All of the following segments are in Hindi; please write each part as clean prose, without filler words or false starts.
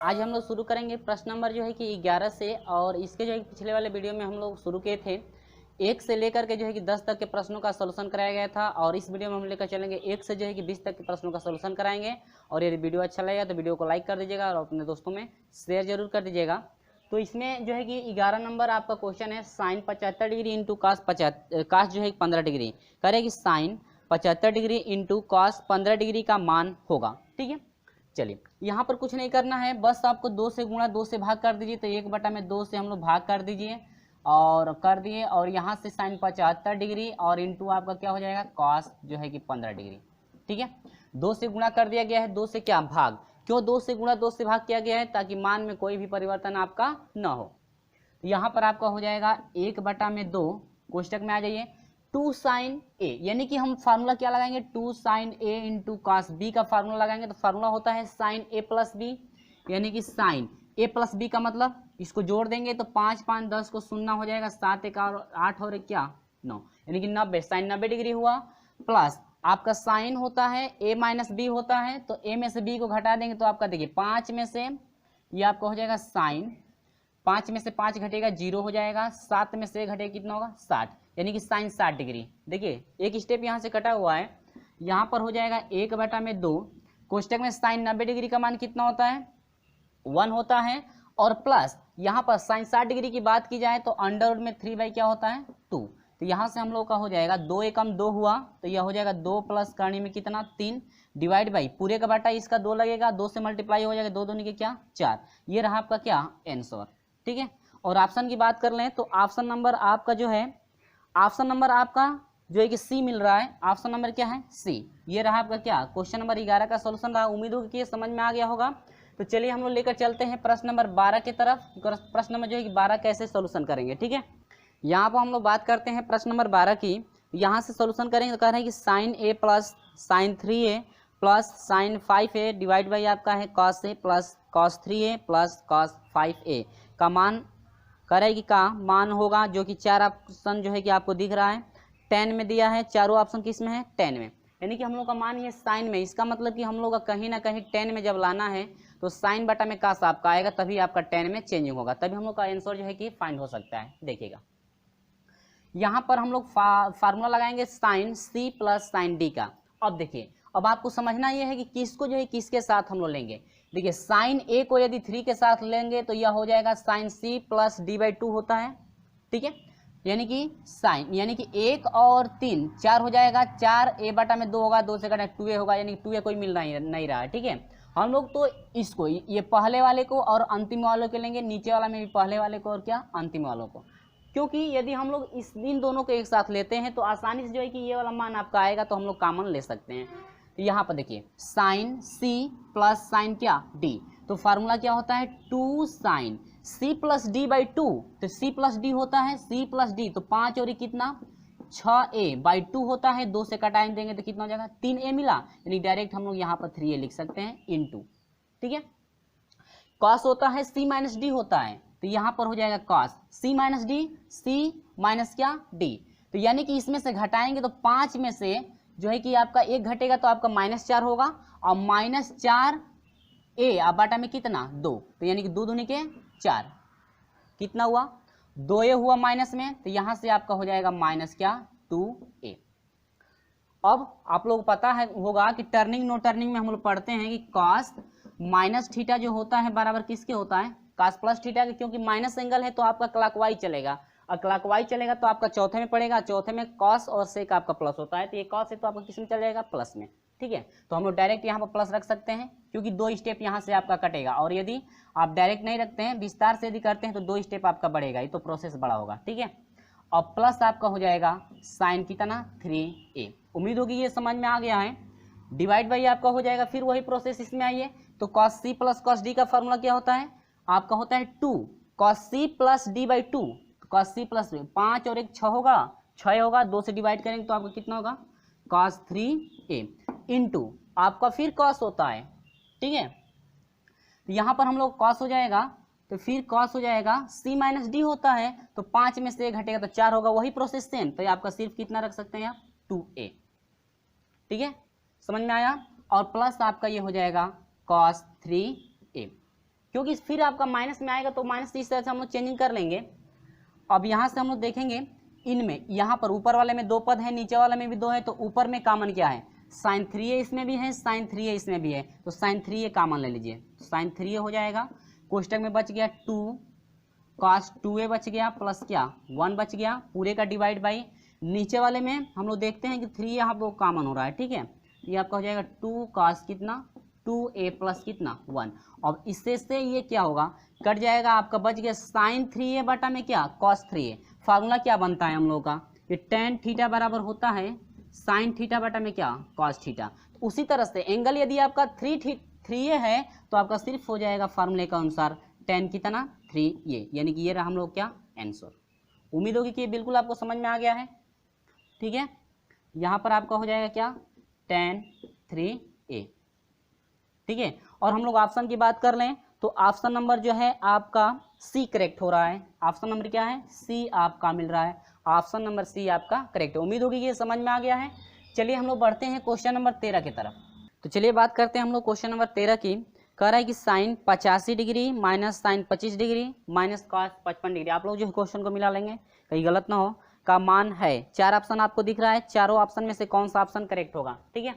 आज हम लोग शुरू करेंगे प्रश्न नंबर जो है कि 11 से। और इसके जो है पिछले वाले वीडियो में हम लोग शुरू किए थे 1 से लेकर के जो है कि 10 तक के प्रश्नों का सॉल्यूशन कराया गया था। और इस वीडियो में हम लेकर चलेंगे 1 से जो है कि 20 तक के प्रश्नों का सॉल्यूशन कराएंगे। और यदि वीडियो अच्छा लगेगा तो वीडियो को लाइक कर दीजिएगा और अपने दोस्तों में शेयर जरूर कर दीजिएगा। तो इसमें जो है कि 11 नंबर आपका क्वेश्चन है साइन 75 डिग्री इंटू कास जो है 15 डिग्री। करें कि sine 75 degree into cos 15 degree का मान होगा। ठीक है, चलिए यहाँ पर कुछ नहीं करना है, बस आपको 2 से गुणा 2 से भाग कर दीजिए। तो 1/2 से हम लोग भाग कर दीजिए और कर दिए। और यहाँ से साइन 75 डिग्री और इंटू आपका क्या हो जाएगा कॉस जो है कि 15 डिग्री। ठीक है, 2 से गुणा कर दिया गया है, 2 से क्या भाग, क्यों 2 से गुणा 2 से भाग किया गया है, ताकि मान में कोई भी परिवर्तन आपका न हो। यहाँ पर आपका हो जाएगा 1/2, कोष्टक में आ जाइए 2 साइन ए, यानी कि हम फार्मूला क्या लगाएंगे 2 sign A into cos B का फार्मूला लगाएंगे। तो फार्मूला होता है साइन ए प्लस बी, यानी कि साइन ए प्लस बी का मतलब इसको जोड़ देंगे तो 5 5 10 को 0 हो जाएगा, 7 1 8 और 1 क्या 9, यानी कि 90, साइन 90 डिग्री हुआ। प्लस आपका साइन होता है ए माइनस बी होता है, तो ए में से बी को घटा देंगे तो आपका देखिए 5 में से ये आपका हो जाएगा साइन, 5 में से 5 घटेगा 0 हो जाएगा, 7 में से घटेगा कितना होगा 60, यानी कि साइन 60 डिग्री। देखिए एक स्टेप यहाँ से कटा हुआ है, यहाँ पर हो जाएगा 1/2, कोष्टक में साइन 90 डिग्री का मान कितना होता है 1 होता है। और प्लस यहाँ पर साइन 60 डिग्री की बात की जाए तो अंडर रूट में 3 क्या होता है 2। तो यहाँ से हम लोग का हो जाएगा 2 एकम 2 हुआ, तो यह हो जाएगा 2 प्लस करने में कितना 3 डिवाइड बाई पूरे का बाटा इसका 2 लगेगा, 2 से मल्टीप्लाई हो जाएगा, 2 दूनी के क्या 4। ये रहा आपका क्या आंसर। ठीक है, और ऑप्शन की बात कर लें तो ऑप्शन नंबर आपका जो है, ऑप्शन नंबर आपका जो है कि सी मिल रहा है। ऑप्शन नंबर क्या है सी। ये रहा आपका क्या क्वेश्चन नंबर 11 का सॉल्यूशन रहा। उम्मीद होगी कि ये समझ में आ गया होगा। तो चलिए हम लोग लेकर चलते हैं प्रश्न नंबर 12 की तरफ। प्रश्न नंबर जो है कि 12 कैसे सॉल्यूशन करेंगे। ठीक है, यहाँ पर हम लोग बात करते हैं प्रश्न नंबर 12 की। यहाँ से सॉल्यूशन करेंगे तो कह रहे हैं कि sine A plus sine 3a plus sine 5a divide by आपका है cos A plus cos 3a plus cos 5a का मान करेगी का मान होगा, जो कि 4 ऑप्शन जो है कि आपको दिख रहा है 10 में दिया है। चारों ऑप्शन किस में है 10 में, यानी कि हम लोग का मान ये साइन में। इसका मतलब कि हम लोग का कहीं ना कहीं 10 में जब लाना है तो साइन बटा में कास आपका आएगा, तभी आपका 10 में चेंजिंग होगा, तभी हम लोग का आंसर जो है कि फाइंड हो सकता है। देखिएगा यहाँ पर हम लोग फार्मूला लगाएंगे sine C plus sine D का। अब देखिए, अब आपको समझना यह है कि किसको जो है किसके साथ हम लोग लेंगे। देखिए साइन ए को यदि 3 के साथ लेंगे तो यह हो जाएगा साइन सी प्लस डी/2 होता है। ठीक है, यानी कि साइन यानी कि 1 और 3 4 हो जाएगा, 4 a/2 होगा, 2 से घटा 2a होगा, यानी कि 2a कोई मिल नहीं रहा है। ठीक है, हम लोग तो इसको ये पहले वाले को और अंतिम वालों के लेंगे, नीचे वाला में भी पहले वाले को और क्या अंतिम वालों को, क्योंकि यदि हम लोग इन दोनों को एक साथ लेते हैं तो आसानी से जो है कि ये वाला मान आपका आएगा, तो हम लोग कॉमन ले सकते हैं। तो यहाँ पर देखिए साइन सी प्लस साइन क्या डी, तो फार्मूला क्या होता है 2 साइन सी प्लस डी/2। तो सी प्लस डी होता है सी प्लस डी, तो 5 और कितना 6a/2 होता है, 2 से कटाएंगे देंगे तो कितना हो जाएगा 3a मिला, यानी डायरेक्ट हम लोग यहाँ पर 3a लिख सकते हैं इनटू। ठीक है, कॉस होता है सी माइनस डी होता है, तो यहाँ पर हो जाएगा कॉस सी माइनस डी, सी माइनस क्या डी। तो यानी कि इसमें से घटाएंगे तो 5 में से जो है कि आपका 1 घटेगा तो आपका -4 होगा, और -4a आप बाटा में कितना 2, तो यानी कि 2 दूनी के 4 कितना हुआ 2a हुआ माइनस में, तो यहाँ से आपका हो जाएगा माइनस क्या 2a। अब आप लोग पता है होगा कि टर्निंग नो टर्निंग में हम लोग पढ़ते हैं कि कॉस माइनस थीटा जो होता है बराबर किसके होता है कॉस प्लस थीटा के, क्योंकि माइनस एंगल है तो आपका क्लॉकवाइज चलेगा, और क्लॉकवाइज चलेगा तो आपका चौथे में पड़ेगा, चौथे में कॉस और सेक आपका प्लस होता है, तो ये कॉस है तो आपका किस में चल जाएगा प्लस में। ठीक है, तो हम लोग डायरेक्ट यहाँ पर प्लस रख सकते हैं, क्योंकि 2 स्टेप यहाँ से आपका कटेगा, और यदि आप डायरेक्ट नहीं रखते हैं विस्तार से यदि करते हैं तो 2 स्टेप आपका बढ़ेगा, ये तो प्रोसेस बड़ा होगा। ठीक है, और प्लस आपका हो जाएगा साइन कितना 3a। उम्मीद होगी ये समझ में आ गया है। डिवाइड बाई आपका हो जाएगा, फिर वही प्रोसेस इसमें आइए, तो cos C plus cos D का फॉर्मूला क्या होता है आपका होता है 2 कॉस सी प्लस डी/2, कॉस सी प्लस 5 और 1 6 होगा, 6 होगा, 2 से डिवाइड करेंगे तो आपका कितना होगा कॉस 3a इंटू आपका फिर कॉस होता है। ठीक है, तो यहाँ पर हम लोग कॉस हो जाएगा, तो फिर कॉस हो जाएगा सी माइनस डी होता है, तो 5 में से 1 घटेगा तो 4 होगा, वही प्रोसेस सेम, तो आपका सिर्फ कितना रख सकते हैं आप 2a। ठीक है, समझ में आया। और प्लस आपका ये हो जाएगा cos 3a। क्योंकि फिर आपका माइनस में आएगा तो माइनस इस तरह से हम लोग चेंजिंग कर लेंगे। अब यहाँ से हम लोग देखेंगे इनमें, यहाँ पर ऊपर वाले में 2 पद है, नीचे वाले में भी 2 है, तो ऊपर में कॉमन क्या है, sin 3a इसमें भी है, sin 3a इसमें भी है, तो sin 3a कॉमन ले लीजिए, तो sin 3a हो जाएगा। कोष्टक में बच गया 2 cos 2a बच गया प्लस क्या 1 बच गया, पूरे का डिवाइड बाई नीचे वाले में हम लोग देखते हैं कि 3 यहाँ पर कॉमन हो रहा है, ठीक है, ये आपका हो जाएगा 2 cos कितना 2a प्लस कितना 1। अब इससे से ये क्या होगा, कट जाएगा, आपका बच गया sin 3a बटा में क्या cos 3a। फार्मूला क्या बनता है हम लोग का, ये tan थीटा बराबर होता है sin थीटा बटा में क्या cos थीटा। तो उसी तरह से एंगल यदि आपका 3a है तो आपका सिर्फ हो जाएगा फार्मूले के अनुसार tan कितना 3a, यानी कि ये रहा हम लोग क्या आंसर। उम्मीद होगी कि ये बिल्कुल आपको समझ में आ गया है, ठीक है। यहाँ पर आपका हो जाएगा क्या tan 3a, ठीक है। और हम लोग ऑप्शन की बात कर लें तो ऑप्शन नंबर जो है आपका सी करेक्ट हो रहा है। ऑप्शन नंबर क्या है, सी आपका मिल रहा है, ऑप्शन नंबर सी आपका करेक्ट है। उम्मीद होगी कि ये समझ में आ गया है। चलिए हम लोग बढ़ते हैं क्वेश्चन नंबर 13 की तरफ। तो चलिए बात करते हैं हम लोग क्वेश्चन नंबर 13 की। कह रहा है कि sine 85 degree minus sine 25 degree minus cos 55 degree, आप लोग जो क्वेश्चन को मिला लेंगे कहीं गलत ना हो, का मान है। 4 ऑप्शन आपको दिख रहा है, चारों ऑप्शन में से कौन सा ऑप्शन करेक्ट होगा, ठीक है।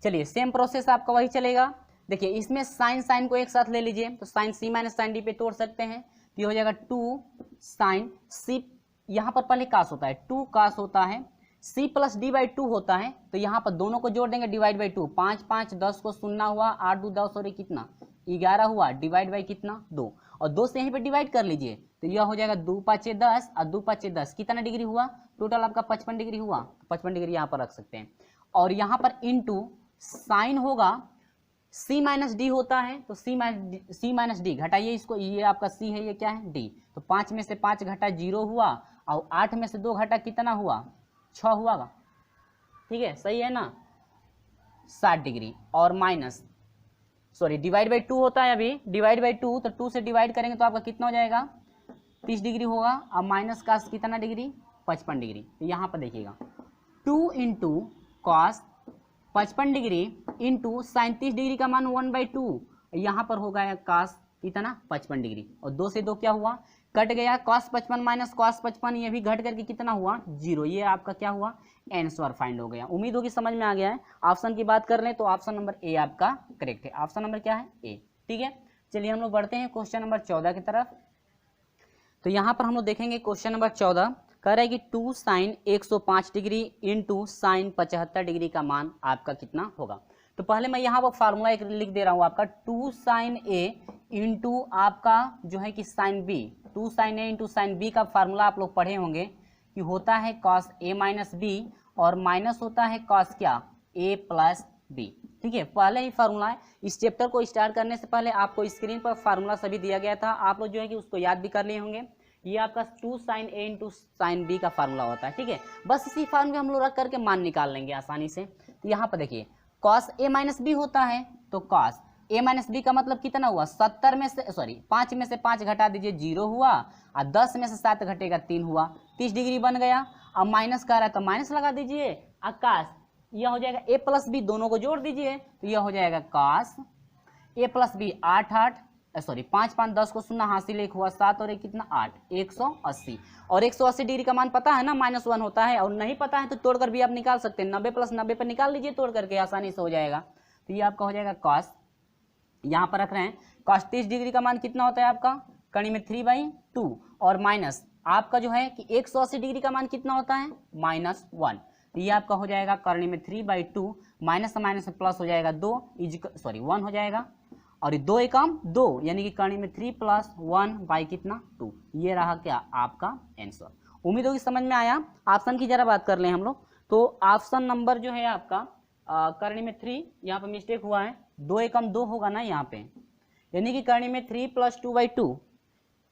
चलिए सेम प्रोसेस आपका वही चलेगा। देखिए इसमें साइन को एक साथ ले लीजिए, तो साइन सी माइनस साइन डी पे तोड़ सकते हैं, तो ये हो जाएगा 2 साइन सी, यहाँ पर पहले कास होता है 2 कास होता है, सी प्लस डी बाई 2 होता है, तो यहाँ पर दोनों को जोड़ देंगे डिवाइड बाई 2, 5 5 10 को 0 हुआ, 8 2 10 और ये कितना 11 हुआ, डिवाइड बाई कितना 2, और 2 से यहीं पे डिवाइड कर लीजिए, तो यह हो जाएगा 2 5 10 और 2 5 10 कितना डिग्री हुआ, टोटल आपका 55 डिग्री हुआ, 55 डिग्री यहाँ पर रख सकते हैं। और यहाँ पर इनटू साइन होगा C माइनस डी होता है, तो C माइनस डी घटाइए इसको, ये आपका C है, ये क्या है D, तो 5 में से 5 घटा 0 हुआ, और 8 में से 2 घटा कितना हुआ 6 हुआ, ठीक है सही है ना, 60 डिग्री। और माइनस डिवाइड बाई 2 होता है, अभी डिवाइड बाई 2, तो 2 से डिवाइड करेंगे तो आपका कितना हो जाएगा 30 डिग्री होगा, और माइनस का कितना डिग्री 55 डिग्री। तो यहाँ पर देखिएगा 2 into cos 55 degree into sign 30 degree का मान 1/2, यहाँ पर हो गया कॉस कितना 55 डिग्री, और 2 से 2 क्या हुआ कट गया, कॉस 55 माइनस कॉस 55, ये भी घट करके कितना हुआ 0, ये आपका क्या हुआ आंसर फाइंड हो गया। उम्मीद होगी समझ में आ गया है। ऑप्शन की बात कर लें तो ऑप्शन नंबर ए आपका करेक्ट है, ऑप्शन नंबर क्या है ए, ठीक है। चलिए हम लोग बढ़ते हैं क्वेश्चन नंबर 14 की तरफ। तो यहाँ पर हम लोग देखेंगे क्वेश्चन नंबर 14 कह रहा है कि 2 sine 105 degree into sine 75 degree का मान आपका कितना होगा। तो पहले मैं यहाँ पर फार्मूला एक लिख दे रहा हूँ आपका, 2 साइन ए इंटू आपका जो है कि sine B, 2 sign A into sine B का फार्मूला आप लोग पढ़े होंगे कि होता है कॉस ए माइनस बी, और माइनस होता है कॉस क्या ए प्लस बी, ठीक है। पहले ही फार्मूला है, इस चैप्टर को स्टार्ट करने से पहले आपको स्क्रीन पर फार्मूला सभी दिया गया था, आप लोग जो है कि उसको याद भी कर लिए होंगे। ये आपका 2 sign A into sine B का फार्मूला होता है, ठीक है। बस इसी फार्मूले हम लोग रख करके मान निकाल लेंगे आसानी से। तो यहाँ पर देखिए कॉस ए माइनस बी होता है, तो कॉस ए माइनस बी का मतलब कितना हुआ 70 में से 5 में से 5 घटा दीजिए 0 हुआ, और 10 में से 7 घटेगा 3 हुआ, 30 डिग्री बन गया। अब माइनस कर रहा है तो माइनस लगा दीजिए, आकाश यह हो जाएगा ए प्लस बी, दोनों को जोड़ दीजिए, तो यह हो जाएगा कॉस ए प्लस बी 5 5 10 को 0 हासिल 1 हुआ 7 और 1 कितना 8, 180। और 180 डिग्री का मान पता है ना -1 होता है, और नहीं पता है तो तोड़कर भी आप निकाल सकते हैं, 90 + 90 पर निकाल लीजिए तोड़ करके, आसानी से हो जाएगा। तो ये आपका हो जाएगा कॉस, यहाँ पर रख रहे हैं कॉस 30 डिग्री का मान कितना होता है आपका कड़ी में 3/2, और माइनस आपका जो है कि 180 डिग्री का मान कितना होता है -1, तो ये आपका हो जाएगा करणी में 3/2, माइनस से माइनस में प्लस हो जाएगा 2 1 हो जाएगा, और 2 एकम 2, यानी कि करणी में 3 + 1 कितना 2, ये रहा क्या आपका आंसर। उम्मीद होगी समझ में आया। ऑप्शन की जरा बात कर लें हम लोग, तो ऑप्शन नंबर जो है आपका करणी में 3, यहाँ पर मिस्टेक हुआ है, 2 एकम 2 होगा ना यहाँ पे, यानी कि करणी में 3 + 2/2,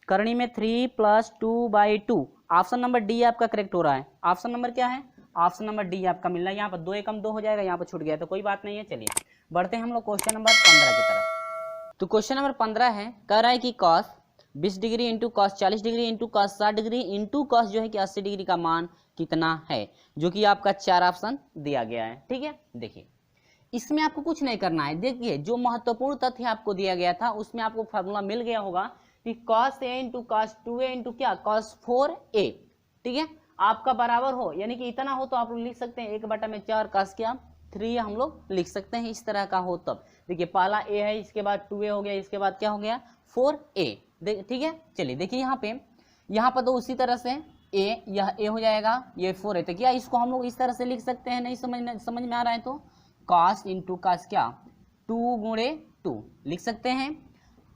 करणी में 3 + 2/2, ऑप्शन नंबर डी आपका करेक्ट हो रहा है। ऑप्शन नंबर क्या है, ऑप्शन नंबर डी आपका मिल रहा है। यहाँ पर 2 एकम 2 हो जाएगा, यहाँ पर छूट गया तो कोई बात नहीं है। चलिए बढ़ते हैं हम लोग क्वेश्चन नंबर 15 की तरफ। तो क्वेश्चन नंबर 15 है, कह रहा है कि cos 20 degree into cos 40 degree into cos 60 degree into cos जो है कि 80 डिग्री का मान कितना है, जो कि आपका 4 ऑप्शन दिया गया है, ठीक है। देखिए इसमें आपको कुछ नहीं करना है। देखिए जो महत्वपूर्ण तथ्य आपको दिया गया था उसमें आपको फार्मूला मिल गया होगा कि cos a into cos 2a into क्या cos 4a, ठीक है, आपका बराबर हो, यानी कि इतना हो तो आप लोग लिख सकते हैं 1/4 cos क्या 3 हम लोग लिख सकते हैं, इस तरह का हो तब। देखिए पहला a है, इसके बाद 2a हो गया, इसके बाद क्या हो गया 4a, ठीक है। चलिए देखिए यहाँ पर तो उसी तरह से a, यह a हो जाएगा, ये 4 है, तो क्या इसको हम लोग इस तरह से लिख सकते हैं? नहीं समझ में आ रहा है तो cos इंटू cos क्या 2 गुणे 2 लिख सकते हैं,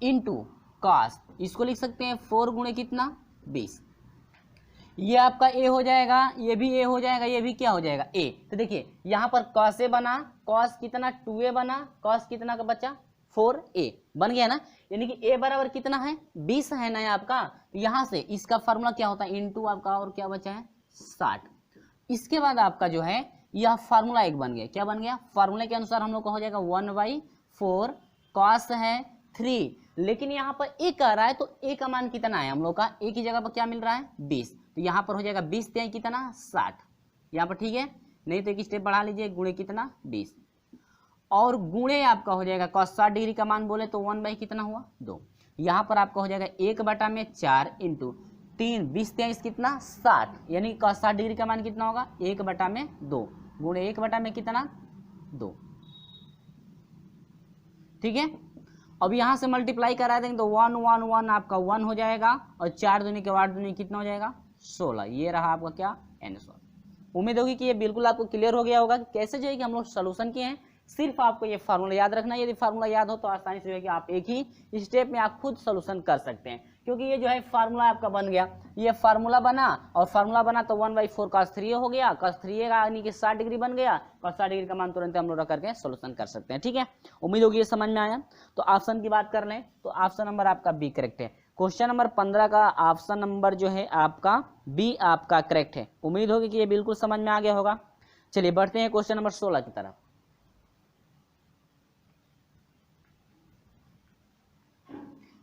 इंटू cos इसको लिख सकते हैं 4 गुणे कितना 20, ये आपका a हो जाएगा, ये भी a हो जाएगा, ये भी क्या हो जाएगा a। तो देखिए यहाँ पर cos a बना, cos कितना 2a बना, cos कितना का बचा 4a बन गया ना, यानी कि a बराबर कितना है 20 है ना आपका। तो यहाँ से इसका फार्मूला क्या होता है इंटू आपका और क्या बचा है 60। इसके बाद आपका जो है यह फार्मूला एक बन गया, क्या बन गया, फार्मूले के अनुसार हम लोग का हो जाएगा 1/4 cos है 3, लेकिन यहाँ पर a कह रहा है तो a का मान कितना है हम लोग का, a की जगह पर क्या मिल रहा है 20, तो यहाँ पर हो जाएगा 20 ते कितना 60 यहाँ पर, ठीक है। नहीं तो एक स्टेप बढ़ा लीजिए, गुणे कितना 20 और गुणे आपका हो जाएगा cos 60 डिग्री का मान बोले तो 1 बाई कितना हुआ 2, यहाँ पर आपका हो जाएगा 1/4 इंटू 3 20 23 कितना 60, यानी cos 60 डिग्री का मान कितना होगा 1/2 गुणे 1 कितना 2, ठीक है। अब यहाँ से मल्टीप्लाई करा देंगे तो 1 1 1 आपका 1 हो जाएगा और 4 दूनी के 8 दूनी कितना हो जाएगा 16, ये रहा आपका क्या आंसर। उम्मीद होगी कि ये बिल्कुल आपको क्लियर हो गया होगा कि कैसे जो है कि हम लोग सोल्यूशन किए हैं। सिर्फ आपको ये फार्मूला याद रखना है, यदि फार्मूला याद हो तो आसानी से जो है कि आप एक ही स्टेप में आप खुद सोल्यूशन कर सकते हैं, क्योंकि ये जो है फार्मूला आपका बन गया, ये फार्मूला बना और फार्मूला बना तो 1/4 cos 3 हो गया, cos 3 यानी कि 60 डिग्री बन गया, cos 60 डिग्री का मान तुरंत हम लोग रख करके सोल्यूशन कर सकते हैं, ठीक है। उम्मीद होगी ये समझ में आया। तो ऑप्शन की बात कर लें तो ऑप्शन नंबर आपका बी करेक्ट है। क्वेश्चन नंबर 15 का ऑप्शन नंबर जो है आपका बी आपका करेक्ट है। उम्मीद होगी कि ये बिल्कुल समझ में आ गया होगा। चलिए बढ़ते हैं क्वेश्चन नंबर 16 की तरफ।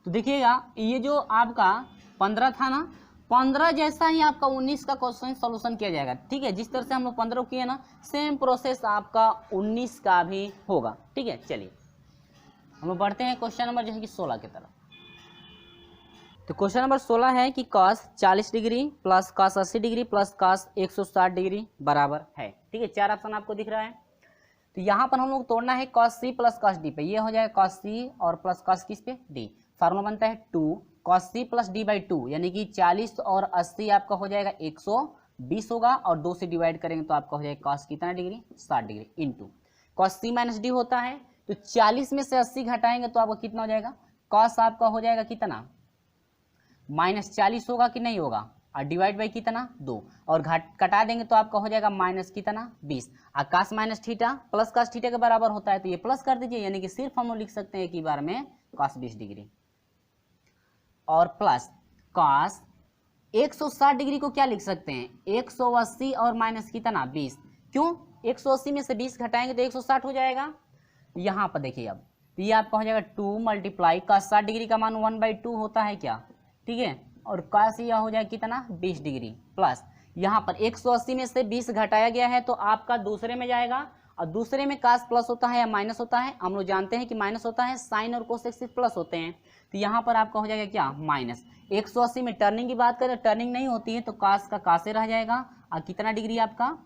तो देखिएगा ये जो आपका 15 था ना, 15 जैसा ही आपका 19 का क्वेश्चन सॉल्यूशन किया जाएगा, ठीक है। जिस तरह से हम लोग 15 किए ना सेम प्रोसेस आपका 19 का भी होगा, ठीक है। चलिए हम लोग बढ़ते हैं क्वेश्चन नंबर जो है कि 16 की तरफ। तो क्वेश्चन नंबर 16 है कि cos 40 degree plus cos 80 degree plus cos 160 degree बराबर है, ठीक है। 4 ऑप्शन आपको दिख रहा है। तो यहाँ पर हम लोग तोड़ना है cos c plus cos d पे, ये हो जाएगा cos c और प्लस cos किस पे d, फार्मूला बनता है 2 cos c plus d by 2, यानी कि 40 और 80 आपका हो जाएगा 120 होगा और 2 से डिवाइड करेंगे तो आपका हो जाएगा cos कितना degree 60 degree into cos c minus d होता है, तो 40 में से 80 घटाएंगे तो आपका कितना हो जाएगा, cos आपका हो जाएगा कितना -40 होगा कि नहीं होगा, और डिवाइड बाई कितना 2 और कटा देंगे तो आपका हो जाएगा माइनस कितना 20, और cos minus theta plus cos theta के बराबर होता है, तो ये प्लस कर दीजिए, यानी कि सिर्फ हम लोग लिख सकते हैं एक ही बार में cos 20 डिग्री और प्लस cos 160 डिग्री को क्या लिख सकते हैं 180 और माइनस कितना 20, क्यों 180 में से 20 घटाएंगे तो 160 हो जाएगा। यहाँ पर देखिए अब तो ये आपका हो जाएगा 2 मल्टीप्लाई cos 60 डिग्री का मान 1/2 होता है क्या, ठीक है, और cos यह हो जाएगा कितना 20 डिग्री प्लस यहाँ पर 180 में से 20 घटाया गया है तो आपका दूसरे में जाएगा, और दूसरे में cos प्लस होता है या माइनस होता है, हम लोग जानते हैं कि माइनस होता है, साइन और कोसेक सिर्फ प्लस होते हैं, तो यहाँ पर आपका हो जाएगा क्या माइनस 180 में टर्निंग की बात करें टर्निंग नहीं होती है तो cos का cos रह जाएगा, और कितना डिग्री आपका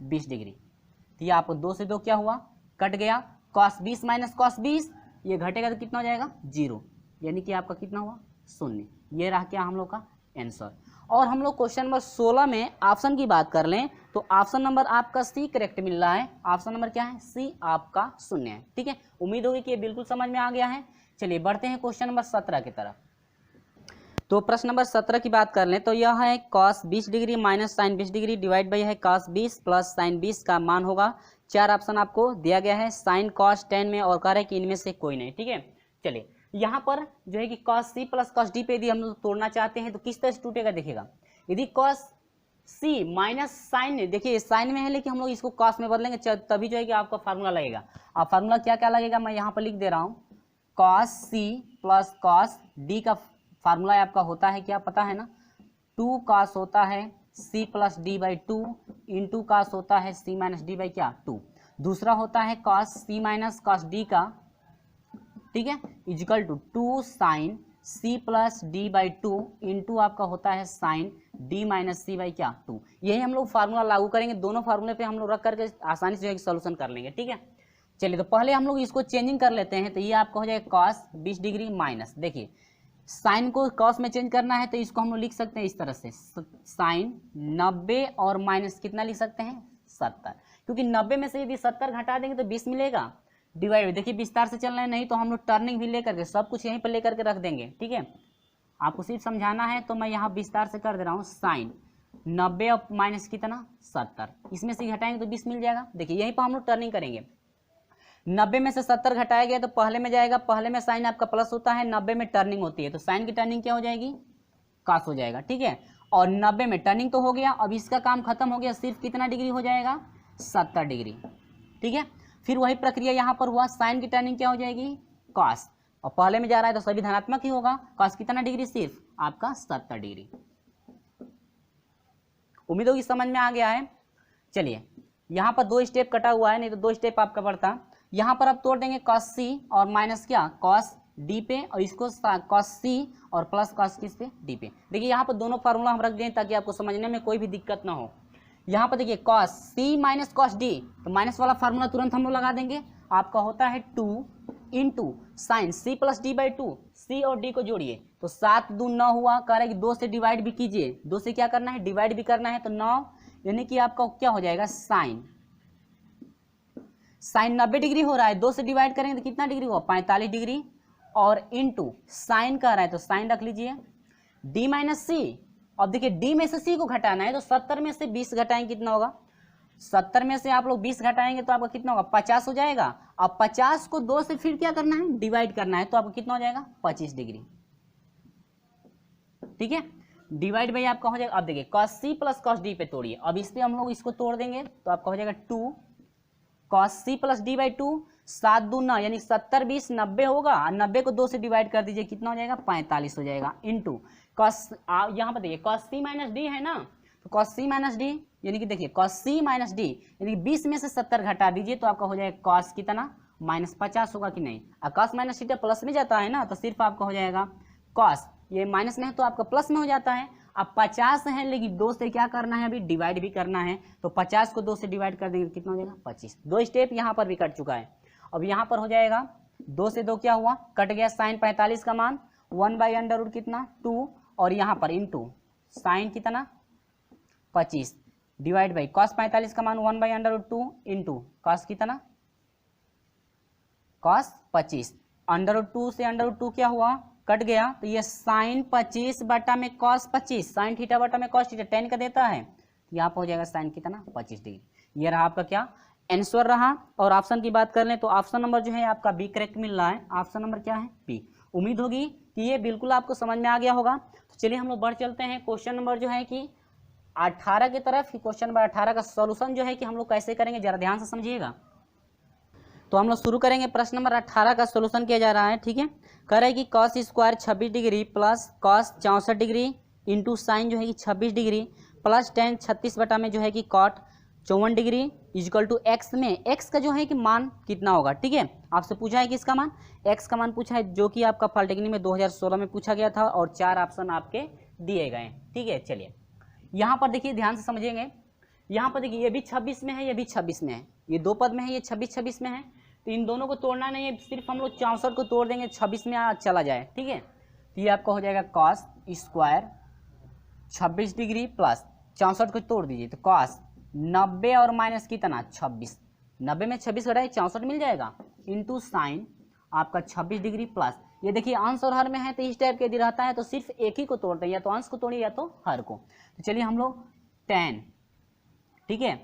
20 डिग्री, तो ये आपको 2 से 2 क्या हुआ कट गया, cos 20 माइनस cos 20 ये घटेगा तो कितना हो जाएगा 0, यानी कि आपका कितना हुआ 0, ये रहा क्या हम लोग का आंसर। और हम लोग क्वेश्चन नंबर 16 में ऑप्शन की बात कर लें तो ऑप्शन नंबर आपका सी करेक्ट मिल रहा है, ऑप्शन नंबर क्या है सी आपका 0 है, ठीक है। उम्मीद होगी कि ये बिल्कुल समझ में आ गया है। चलिए बढ़ते हैं क्वेश्चन नंबर 17 की तरफ। तो प्रश्न नंबर 17 की बात कर लें तो यह है cos 20 degree minus sine 20 degree divide by है cos 20 प्लस साइन 20 का मान होगा। 4 ऑप्शन आपको दिया गया है साइन cos tan में, और कह रहे हैं कि इनमें से कोई नहीं, ठीक है। चलिए यहाँ पर जो है कि cos c plus cos d पे यदि हम लोग तोड़ना चाहते हैं तो किस तरह से टूटेगा देखिएगा, यदि cos c माइनस साइन, देखिए साइन में है लेकिन हम लोग इसको cos में बदलेंगे तभी जो है कि आपका फार्मूला लगेगा। अब फार्मूला क्या क्या लगेगा मैं यहाँ पर लिख दे रहा हूँ, cos c plus cos d का फार्मूला आपका होता है क्या पता है ना, 2 cos होता है c plus d by 2 into cos होता है c माइनस d बाई क्या 2, दूसरा होता है cos C minus cos D का, ठीक है, equal to 2 sine C plus D by 2 into आपका होता है sine D minus C by क्या 2। यही हम लोग फार्मूला लागू करेंगे, दोनों फार्मूले पे हम लोग रख करके आसानी से सोल्यूशन कर लेंगे, ठीक है। चलिए तो पहले हम लोग इसको चेंजिंग कर लेते हैं। तो ये आपका हो जाएगा कॉस 20 डिग्री माइनस, देखिए साइन को कॉस में चेंज करना है तो इसको हम लोग लिख सकते हैं इस तरह से, साइन 90 और माइनस कितना लिख सकते हैं 70, क्योंकि 90 में से यदि 70 घटा देंगे तो 20 मिलेगा, डिवाइड, देखिए विस्तार से चलना है, नहीं तो हम लोग टर्निंग भी लेकर के सब कुछ यहीं पर लेकर के रख देंगे, ठीक है। आपको सिर्फ समझाना है तो मैं यहाँ विस्तार से कर दे रहा हूँ, साइन 90 और माइनस कितना 70, इसमें से घटाएंगे तो 20 मिल जाएगा। देखिए यहीं पर हम लोग टर्निंग करेंगे, 90 में से 70 घटाया गया तो पहले में जाएगा, पहले में साइन आपका प्लस होता है, 90 में टर्निंग होती है तो साइन की टर्निंग क्या हो जाएगी कॉस हो जाएगा, ठीक है। और 90 में टर्निंग तो हो गया, अब इसका काम खत्म हो गया, सिर्फ कितना डिग्री हो जाएगा 70 डिग्री, ठीक है। फिर वही प्रक्रिया यहाँ पर हुआ, साइन की टर्निंग क्या हो जाएगी कॉस, और पहले में जा रहा है तो सभी धनात्मक ही होगा, कॉस कितना डिग्री सिर्फ आपका 70 डिग्री। उम्मीद होगी समझ में आ गया है। चलिए यहाँ पर 2 स्टेप कटा हुआ है, नहीं तो 2 स्टेप आपका बढ़ता। यहाँ पर आप तोड़ देंगे कॉस सी और माइनस क्या कॉस डी पे, और इसको कॉस सी और प्लस कॉस किस पे डी पे। देखिए यहाँ पर दोनों फार्मूला हम रख दें ताकि आपको समझने में कोई भी दिक्कत ना हो। यहाँ पर देखिए cos C minus cos D, तो माइनस वाला फार्मूला तुरंत हम लोग लगा देंगे, आपका होता है 2 into sine C plus D by 2, C और डी को जोड़िए तो 7 दून 9 हुआ, कह रहा है कि 2 से डिवाइड भी कीजिए, 2 से क्या करना है डिवाइड भी करना है, तो 9 यानी कि आपका क्या हो जाएगा साइन 90 डिग्री हो रहा है, 2 से डिवाइड करेंगे तो कितना डिग्री हुआ 45 डिग्री, और इंटू साइन कह रहा है तो साइन रख लीजिए डी माइनस सी। अब देखिए डी में से सी को घटाना है तो 70 में से 20 घटाएंगे कितना होगा, 70 में से आप लोग 20 घटाएंगे तो आपका कितना होगा 50 हो जाएगा। अब 50 को 2 से फिर क्या करना है डिवाइड करना है तो आपको कितना हो जाएगा 25 डिग्री, ठीक है। डिवाइड बाई आपका हो जाएगा, अब देखिए cos C plus cos D पे तोड़िए, अब इस पे हम लोग इसको तोड़ देंगे तो आपका हो जाएगा 2 cos C plus D by 2, 7 2 9 यानी 70 20 90 होगा, 90 को 2 से डिवाइड कर दीजिए कितना हो जाएगा 45 हो जाएगा, इंटू कॉस यहाँ पर देखिए कॉस सी माइनस डी है ना, तो कॉस सी माइनस डी यानी कि देखिए कॉस सी माइनस डी यानी कि 20 में से 70 घटा दीजिए तो आपका हो जाएगा कॉस कितना माइनस 50 होगा कि नहीं, और कॉस माइनस थीटा प्लस में जाता है ना तो सिर्फ आपका हो जाएगा कॉस, ये माइनस में है तो आपका प्लस में हो जाता है। अब 50 है लेकिन 2 से क्या करना है अभी डिवाइड भी करना है, तो 50 को 2 से डिवाइड कर देंगे कितना हो जाएगा 25। 2 स्टेप यहाँ पर भी कट चुका है। अब यहाँ पर हो जाएगा 2 से 2 क्या हुआ कट गया, साइन 45 का मान 1 बाई अंडर रूट कितना 2, और यहाँ पर इंटू साइन कितना 25 डिवाइड बाई कॉस 45 का मान 1 by under root 2 into cos कितना कॉस 25, अंडर रूट 2 से अंडर रूट 2 क्या हुआ कट गया, तो ये साइन 25 बटा में कॉस 25, साइन थीटा बटा में कॉस थीटा 10 का देता है, यहाँ पर हो जाएगा साइन कितना 25 डिग्री। ये रहा आपका क्या आंसर रहा। और ऑप्शन की बात कर लें तो ऑप्शन नंबर जो है आपका बी करेक्ट मिल रहा है, ऑप्शन नंबर क्या है बी। उम्मीद होगी कि ये बिल्कुल आपको समझ में आ गया होगा। तो चलिए हम लोग बढ़ चलते हैं क्वेश्चन नंबर जो है कि 18 की तरफ। क्वेश्चन नंबर 18 का सोल्यूशन जो है कि हम लोग कैसे करेंगे जरा ध्यान से समझिएगा। तो हम लोग शुरू करेंगे, प्रश्न नंबर 18 का सोल्यूशन किया जा रहा है, ठीक है। कह रहा है कि cos square 26 degree plus cos 64 degree into sign जो है कि 26 डिग्री प्लस टेन 36 बटा में जो है कि cot 54 degree equal to X में एक्स का जो है कि मान कितना होगा, ठीक है। आपसे पूछा है कि इसका मान एक्स का मान पूछा है, जो कि आपका पॉलिटेक्निक में 2016 में पूछा गया था, और 4 ऑप्शन आपके दिए गए, ठीक है। चलिए यहाँ पर देखिए ध्यान से समझेंगे, यहाँ पर देखिए ये भी 26 में है, ये भी 26 में है, ये 2 पद में है, ये 26 में है, तो इन दोनों को तोड़ना नहीं है, सिर्फ हम लोग 64 को तोड़ देंगे 26 में चला जाए, ठीक है। तो ये आपका हो जाएगा कॉस स्क्वायर 26 डिग्री प्लस 64 को तोड़ दीजिए तो कॉस 90 और माइनस कितना 26, 90 में 26 घटाए 64 मिल जाएगा, इंटू साइन आपका 26 डिग्री प्लस, ये देखिए अंश और हर में है तो इस टाइप के यदि रहता है तो सिर्फ एक ही को तोड़ते हैं, या तो अंश को तोड़िए या तो हर को। तो चलिए हम लोग 10, ठीक है,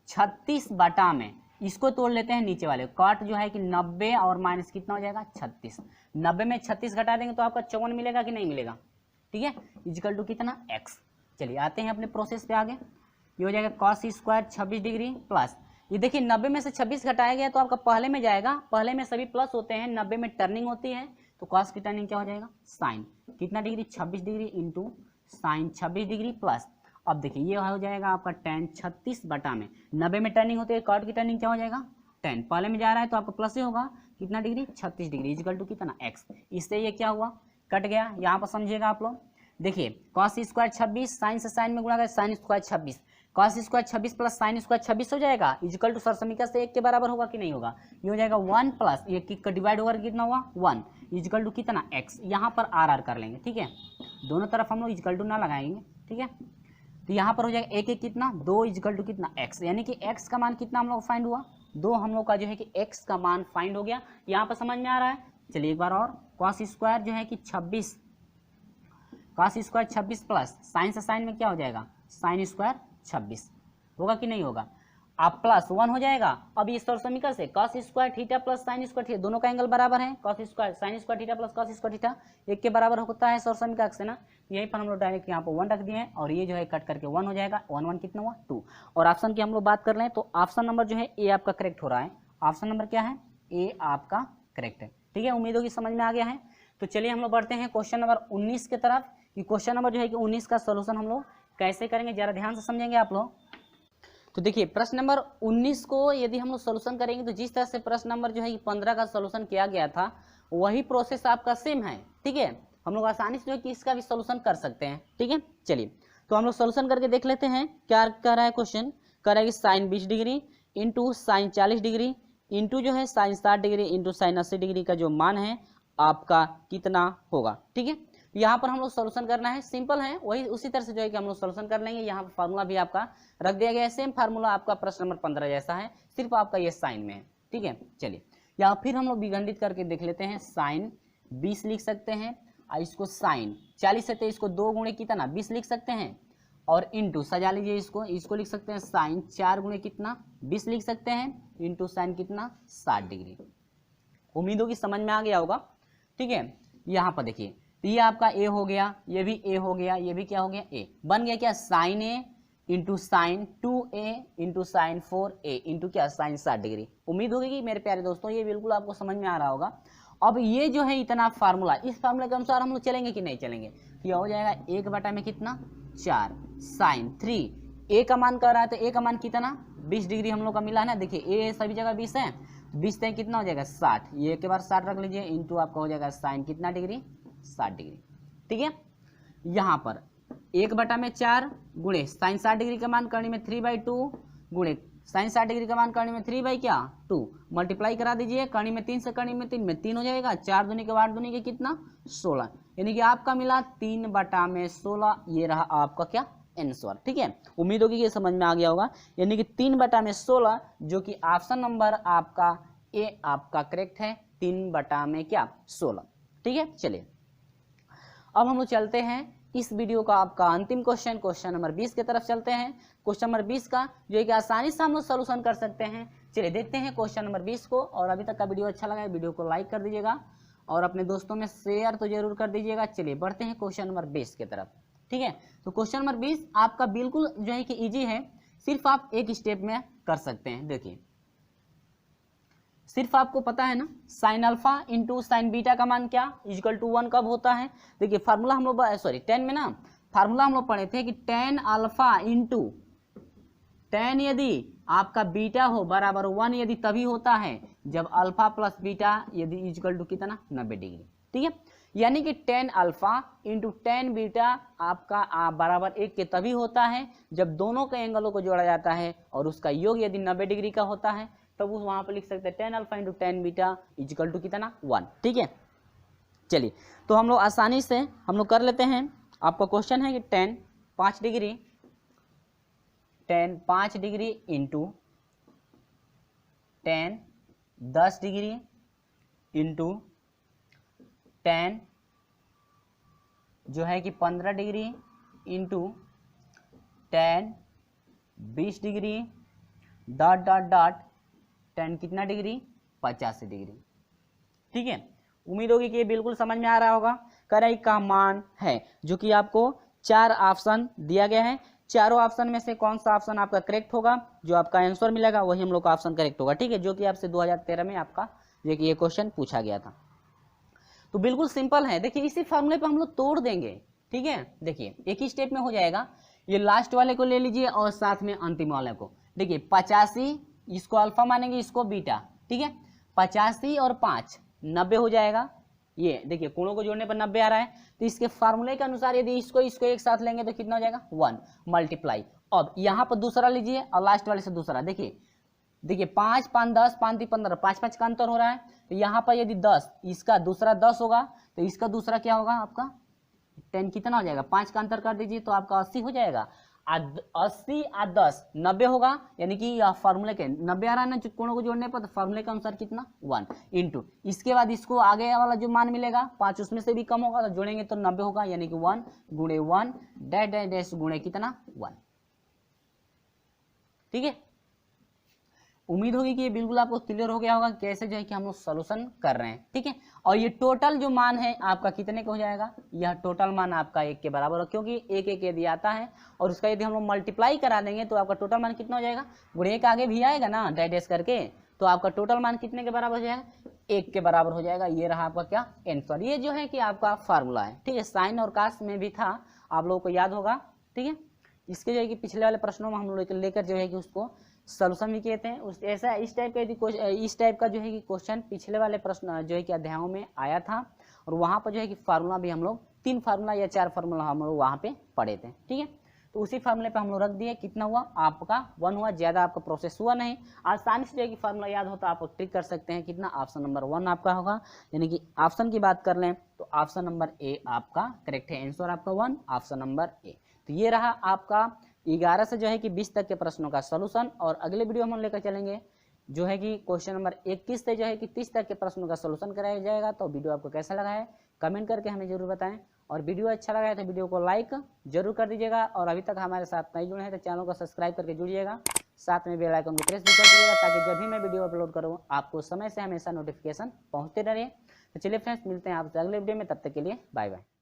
36 बटा में इसको तोड़ लेते हैं नीचे वाले, कॉट जो है कि 90 और माइनस कितना हो जाएगा 36, 90 में 36 घटा देंगे तो आपका 54 मिलेगा कि नहीं मिलेगा, ठीक है, इजकल टू कितना एक्स। चलिए आते हैं अपने प्रोसेस पे आगे, ये हो जाएगा कॉस स्क्वायर 26 डिग्री प्लस, ये देखिए 90 में से 26 घटाया गया तो आपका पहले में जाएगा, पहले में सभी प्लस होते हैं, 90 में टर्निंग होती है तो कॉस की टर्निंग क्या हो जाएगा साइन कितना degree 26 degree into sign 26 degree plus, अब देखिए ये हो जाएगा आपका tan 36 बटा में 90 में टर्निंग होती है, कॉट की टर्निंग क्या हो जाएगा 10, पहले में जा रहा है तो आपका प्लस ही होगा, कितना डिग्री 36 डिग्री इक्वल टू कितना x। इससे ये क्या हुआ, कट गया। यहाँ पर समझिएगा आप लोग, देखिए कॉस स्क्वायर 26, साइन से साइन में गुणा कर sine square 26, cos square 26 plus sine square 26 हो जाएगा इक्वल टू सरसमीका से 1 के बराबर होगा कि नहीं होगा, ये हो जाएगा 1 प्लस ये का डिवाइड होगा कितना हुआ 1 इक्वल टू कितना x। यहाँ पर आर कर लेंगे, ठीक है, दोनों तरफ हम लोग इक्वल टू ना लगाएंगे, ठीक है। तो यहाँ पर हो जाएगा एक कितना 2 इक्वल टू कितना x, यानी कि x का मान कितना हम लोग फाइंड हुआ 2, हम लोग का जो है कि x का मान फाइंड हो गया। यहाँ पर समझ में आ रहा है। चलिए एक बार और, कॉस स्क्वायर जो है कि 26, कॉस स्क्वायर 26 प्लस साइन से साइन में क्या हो जाएगा साइन स्क्वायर 26 होगा कि नहीं होगा, आप प्लस 1 हो जाएगा। अब इस समीकरण से cos square theta plus sine square theta दोनों का एंगल बराबर है, cos square sine square theta plus cos square theta 1 के बराबर होता है समीकरण से ना। यहीं पर हम लोग डायरेक्ट यहाँ पर 1 रख दिए हैं और ये जो है कट करके 1 हो जाएगा, 1 1 कितना हुआ 2। और ऑप्शन की हम लोग बात कर रहे हैं तो ऑप्शन नंबर जो है ए आपका करेक्ट हो रहा है, ऑप्शन नंबर क्या है ए आपका करेक्ट है, ठीक है। उम्मीद होगी समझ में आ गया है। तो चलिए हम लोग बढ़ते हैं क्वेश्चन नंबर 19 की तरफ। कि क्वेश्चन नंबर जो है कि 19 का सोल्यूशन हम लोग कैसे करेंगे, जरा ध्यान से समझेंगे आप लोग। तो देखिए प्रश्न नंबर 19 को यदि हम लोग सोल्यूशन करेंगे तो जिस तरह से प्रश्न नंबर जो है कि 15 का सोल्यूशन किया गया था वही प्रोसेस आपका सेम है, ठीक है। हम लोग आसानी से जो है कि इसका भी सोल्यूशन कर सकते हैं, ठीक है। चलिए तो हम लोग सोल्यूशन करके देख लेते हैं क्या कह रहा है क्वेश्चन। कह रहा है कि sine 20 degree into sine 40 degree into जो है sine 60 degree into sine 80 degree का जो मान है आपका कितना होगा, ठीक है। यहाँ पर हम लोग सोल्यूशन करना है, सिंपल है, वही उसी तरह से जो है कि हम लोग सोल्यूशन कर लेंगे। यहाँ पर फार्मूला भी आपका रख दिया गया है, सेम फार्मूला आपका प्रश्न नंबर 15 जैसा है, सिर्फ आपका ये साइन में है, ठीक है। चलिए यहाँ फिर हम लोग विखंडित करके देख लेते हैं। साइन 20 लिख सकते हैं और इसको साइन 40 है तो इसको 2 गुणे कितना 20 लिख सकते हैं और इंटू सजा लीजिए इसको लिख सकते हैं साइन 4 गुणे कितना 20 लिख सकते हैं इंटू साइन कितना 60 डिग्री। उम्मीद होगी समझ में आ गया होगा, ठीक है। यहाँ पर देखिए तो ये आपका ए हो गया, ये भी ए हो गया, ये भी क्या हो गया ए, बन गया क्या sine A into sine 2a into sine 4a into क्या साइन 60 डिग्री। उम्मीद होगी कि मेरे प्यारे दोस्तों ये बिल्कुल आपको समझ में आ रहा होगा। अब ये जो है इतना फार्मूला, इस फार्मूले के अनुसार हम लोग चलेंगे कि नहीं चलेंगे, तो यह हो जाएगा 1 बटा में कितना 4 साइन 3, ए का मान कर रहा है तो ए का मान कितना 20 डिग्री हम लोग का मिला है ना। देखिए ए सभी जगह 20 है, 20 से कितना हो जाएगा 60, ये के बार 60 रख लीजिए इंटू आपका हो जाएगा साइन कितना डिग्री 60 डिग्री, ठीक है। यहाँ पर 1 बटा में 4 गुणे साइन 60 डिग्री का मान करने में 3/2 गुणे साइन 60 डिग्री का मान करने में 3/2 मल्टीप्लाई करा दीजिए, करनी में 3 से करनी में 3 में 3 हो जाएगा, 4 दूनी के 8 दूनी के कितना 16, यानी कि आपका मिला 3 बटा में 16। ये रहा आपका क्या आंसर, ठीक है। उम्मीद होगी ये समझ में आ गया होगा, यानी कि 3 बटा में 16 जो कि ऑप्शन नंबर आपका ए आपका करेक्ट है, 3 बटा में क्या 16, ठीक है। चलिए अब हम लोग चलते हैं इस वीडियो का आपका अंतिम क्वेश्चन नंबर 20 की तरफ चलते हैं। क्वेश्चन नंबर 20 का जो है कि आसानी से हम लोग सोल्यूशन कर सकते हैं। चलिए देखते हैं क्वेश्चन नंबर 20 को। और अभी तक का वीडियो अच्छा लगा है वीडियो को लाइक कर दीजिएगा और अपने दोस्तों में शेयर तो जरूर कर दीजिएगा। चलिए बढ़ते हैं क्वेश्चन नंबर 20 की तरफ, ठीक है। तो क्वेश्चन नंबर 20 आपका बिल्कुल जो है कि ईजी है, सिर्फ आप एक स्टेप में कर सकते हैं। देखिए सिर्फ आपको पता है ना sine alpha into sine beta का मान क्या इक्वल टू 1 कब होता है। देखिए फार्मूला हम लोग 10 में ना फार्मूला हम लोग पढ़े थे कि tan अल्फा इंटू tan यदि आपका बीटा हो बराबर 1 यदि तभी होता है जब अल्फा प्लस बीटा यदि इक्वल टू कितना 90 डिग्री, ठीक है। यानी कि tan alpha into tan beta आपका बराबर 1 के तभी होता है जब दोनों के एंगलों को जोड़ा जाता है और उसका योग यदि 90 डिग्री का होता है तब वो वहां पर लिख सकते हैं tan alpha into tan beta equal to कितना 1, ठीक है। चलिए तो हम लोग आसानी से हम लोग कर लेते हैं। आपका क्वेश्चन है कि tan 5 degree into tan 10 degree into tan जो है कि 15 degree into tan 20 degree dot dot dot tan कितना डिग्री 85 डिग्री, ठीक है। उम्मीद होगी कि ये बिल्कुल समझ में आ रहा होगा। करेक्ट का मान है जो कि आपको 4 ऑप्शन दिया गया है, चारों ऑप्शन में से कौन सा ऑप्शन आपका करेक्ट होगा, जो आपका आंसर मिलेगा वही हम लोग का ऑप्शन करेक्ट होगा, ठीक है। जो कि आपसे 2013 में आपका ये क्वेश्चन पूछा गया था। तो बिल्कुल सिंपल है, देखिए इसी फॉर्मूले पे हम लोग तोड़ देंगे, ठीक है। देखिए एक ही स्टेप में हो जाएगा। ये लास्ट वाले को ले लीजिए और साथ में अंतिम वाले को। देखिए 85 इसको अल्फा मानेंगे, इसको बीटा, ठीक है। 85 और 5 90 हो जाएगा। ये देखिए कोणों को जोड़ने पर 90 आ रहा है, तो इसके फार्मूले के अनुसार यदि इसको एक साथ लेंगे तो कितना हो जाएगा 1 मल्टीप्लाई। अब यहाँ पर दूसरा लीजिए और लास्ट वाले से दूसरा, देखिए 5 5 10 5 3 15, 5 5 का अंतर हो रहा है। तो यहाँ पर यदि 10, इसका दूसरा 10 होगा तो इसका दूसरा क्या होगा आपका 10, कितना हो जाएगा 5 का अंतर कर दीजिए तो आपका 80 हो जाएगा। 80 और 10 90 होगा, यानी कि फार्मूले के 90 आ रहा है ना कोणों को जोड़ने पर, तो फार्मूले के अनुसार कितना 1 इंटू, इसके बाद इसको आगे वाला जो मान मिलेगा 5 उसमें से भी कम होगा तो जोड़ेंगे तो 90 होगा, यानी कि 1 गुणे 1 डैश डैश डैश गुणे कितना 1। ठीक है, उम्मीद होगी कि ये बिल्कुल आपको क्लियर हो गया होगा कैसे जो है कि हम लोग सोल्यूशन कर रहे हैं। ठीक है, और ये टोटल जो मान है आपका कितने का हो जाएगा, यह टोटल मान आपका 1 के बराबर हो, क्योंकि 1 1 यदि आता है और उसका यदि हम लोग मल्टीप्लाई करा देंगे तो आपका टोटल मान कितना हो जाएगा, गुणे के आगे भी आएगा ना डैश डैश करके, तो आपका टोटल मान कितने के बराबर हो जाएगा 1 के बराबर हो जाएगा। ये रहा आपका क्या आंसर, ये जो है कि आपका फार्मूला है। ठीक है, साइन और कास में भी था, आप लोगों को याद होगा। ठीक है, इसके जो है कि पिछले वाले प्रश्नों में हम लोग लेकर जो है कि उसको सोल्यूशन भी कहते हैं। उस ऐसा इस टाइप का इस टाइप का जो है कि क्वेश्चन पिछले वाले प्रश्न जो है कि अध्यायों में आया था, और वहाँ पर जो है कि फार्मूला भी हम लोग 3 फार्मूला या 4 फार्मूला हम लोग वहाँ पे पढ़े थे। ठीक है, तो उसी फार्मूले पे हम लोग रख दिए, कितना हुआ आपका 1 हुआ, ज़्यादा आपका प्रोसेस हुआ नहीं। आसानी से जो है कि फार्मूला याद होता आप ट्रिक कर सकते हैं, कितना ऑप्शन नंबर 1 आपका होगा। यानी कि ऑप्शन की बात कर लें तो ऑप्शन नंबर ए आपका करेक्ट है, आंसर आपका 1 ऑप्शन नंबर ए। तो ये रहा आपका 11 से जो है कि 20 तक के प्रश्नों का सॉल्यूशन, और अगले वीडियो में हम लेकर चलेंगे जो है कि क्वेश्चन नंबर 21 से जो है कि 30 तक के प्रश्नों का सॉल्यूशन कराया जाएगा। तो वीडियो आपको कैसा लगा है कमेंट करके हमें जरूर बताएं, और वीडियो अच्छा लगा है तो वीडियो को लाइक जरूर कर दीजिएगा, और अभी तक हमारे साथ नहीं जुड़े हैं तो चैनल को सब्सक्राइब करके जुड़िएगा, साथ में बेल आइकन को प्रेस भी कर दीजिएगा, ताकि जब भी मैं वीडियो अपलोड करूँ आपको समय से हमेशा नोटिफिकेशन पहुँचते रहे। तो चलिए फ्रेंड्स, मिलते हैं आपसे अगले वीडियो में, तब तक के लिए बाय बाय।